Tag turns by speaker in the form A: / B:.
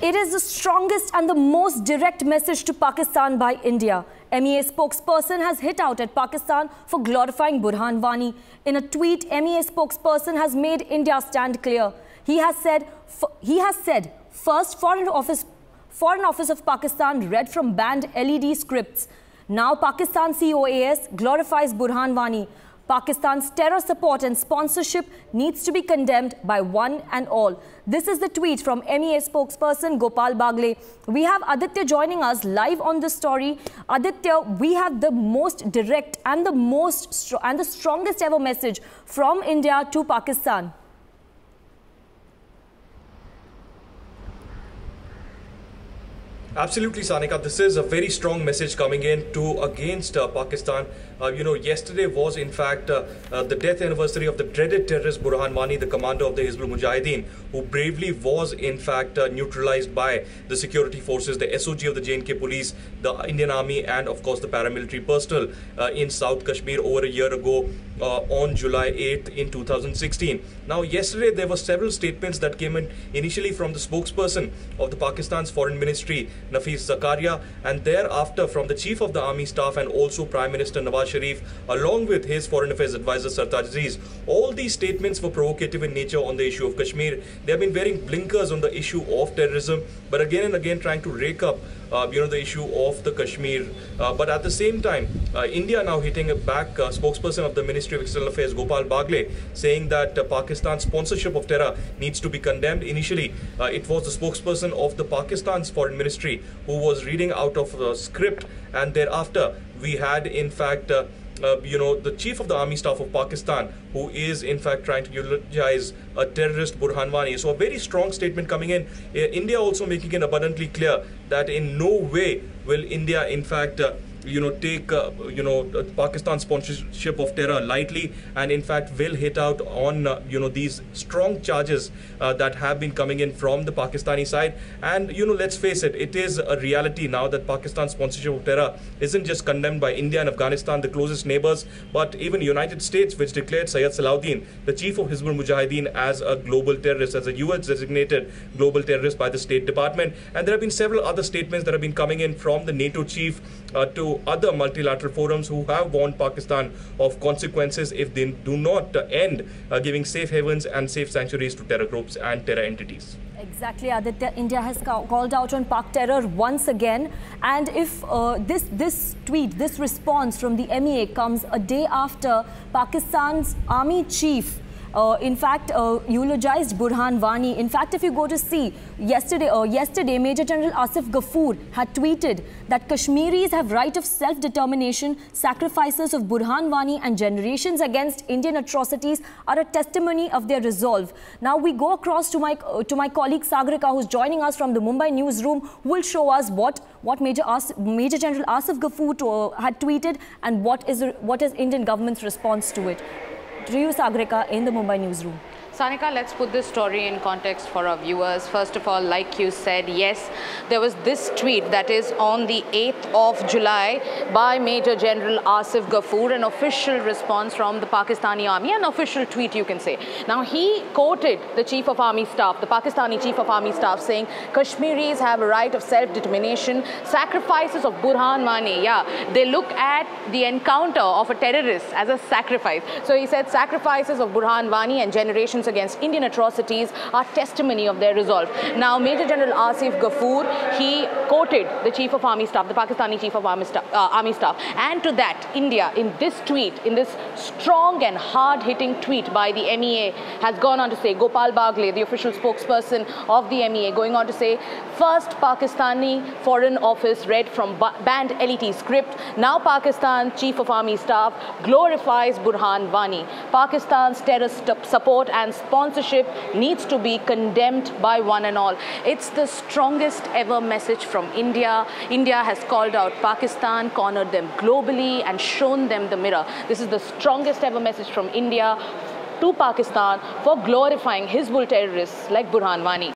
A: It is the strongest and the most direct message to Pakistan by India. MEA spokesperson has hit out at Pakistan for glorifying Burhan Wani. In a tweet, MEA spokesperson has made India stand clear. He has said, first Foreign Office of Pakistan read from banned LED scripts. Now Pakistan COAS glorifies Burhan Wani. Pakistan's terror support and sponsorship needs to be condemned by one and all. This is the tweet from MEA spokesperson Gopal Bagle. We have Aditya joining us live on this story. Aditya, we have the most direct and the strongest ever message from India to Pakistan.
B: Absolutely, Sanika. This is a very strong message coming in against Pakistan. Yesterday was in fact the death anniversary of the dreaded terrorist Burhan Wani, the commander of the Hizbul Mujahideen, who bravely was in fact neutralized by the security forces, the SOG of the J&K police, the Indian Army, and of course the paramilitary personnel in South Kashmir over a year ago on July 8th in 2016. Now, yesterday there were several statements that came in initially from the spokesperson of the Pakistan's Foreign Ministry, Nafis Zakaria, and thereafter from the Chief of the Army Staff and also Prime Minister Nawaz Sharif, along with his Foreign Affairs Advisor Sartaj Aziz. All these statements were provocative in nature on the issue of Kashmir. They have been wearing blinkers on the issue of terrorism, but again and again trying to rake up the issue of the Kashmir. But at the same time, India now hitting back, spokesperson of the Ministry of External Affairs, Gopal Bagle, saying that Pakistan's sponsorship of terror needs to be condemned. Initially, it was the spokesperson of the Pakistan's Foreign Ministry who was reading out of a script, and thereafter we had in fact the Chief of the Army Staff of Pakistan, who is in fact trying to eulogize a terrorist Burhan Wani. So a very strong statement coming in. India also making it abundantly clear that in no way will India in fact take Pakistan's sponsorship of terror lightly, and in fact will hit out on these strong charges that have been coming in from the Pakistani side. And let's face it, it is a reality now that Pakistan's sponsorship of terror isn't just condemned by India and Afghanistan, the closest neighbors, but even United States, which declared Syed Salahuddin, the chief of Hizbul Mujahideen, as a global terrorist, as a US designated global terrorist by the State Department. And there have been several other statements that have been coming in from the NATO chief to other multilateral forums who have warned Pakistan of consequences if they do not end giving safe havens and safe sanctuaries to terror groups and terror entities.
A: Exactly, Aditya. India has called out on Pak terror once again, and if this response from the MEA comes a day after Pakistan's army chief eulogized Burhan Wani. In fact, if you go to see, yesterday Major General Asif Ghafoor had tweeted that Kashmiris have right of self-determination, sacrifices of Burhan Wani and generations against Indian atrocities are a testimony of their resolve. Now we go across to my colleague Sagarika, who's joining us from the Mumbai newsroom, who will show us what Major General Asif Ghafoor had tweeted and what is Indian government's response to it. To you, Sagarika, in the Mumbai newsroom.
C: Sanika, let's put this story in context for our viewers. First of all, like you said, yes, there was this tweet that is on the 8th of July by Major General Asif Ghafoor, an official response from the Pakistani army, an official tweet you can say. Now, he quoted the Chief of Army Staff, the Pakistani Chief of Army Staff, saying, Kashmiris have a right of self-determination, sacrifices of Burhan Wani. Yeah, they look at the encounter of a terrorist as a sacrifice. So he said, sacrifices of Burhan Wani and generations against Indian atrocities are testimony of their resolve. Now, Major General Asif Ghafoor, he quoted the Chief of Army Staff, the Pakistani Chief of Army Staff. And to that, India, in this tweet, in this strong and hard-hitting tweet by the MEA, has gone on to say, Gopal Bagle, the official spokesperson of the MEA, going on to say, first Pakistani Foreign Office read from banned LED script. Now Pakistan Chief of Army Staff glorifies Burhan Wani. Pakistan's terrorist support and sponsorship needs to be condemned by one and all. It's the strongest ever message from India. India has called out Pakistan, cornered them globally and shown them the mirror. This is the strongest ever message from India to Pakistan for glorifying Hizbul terrorists like Burhan Wani.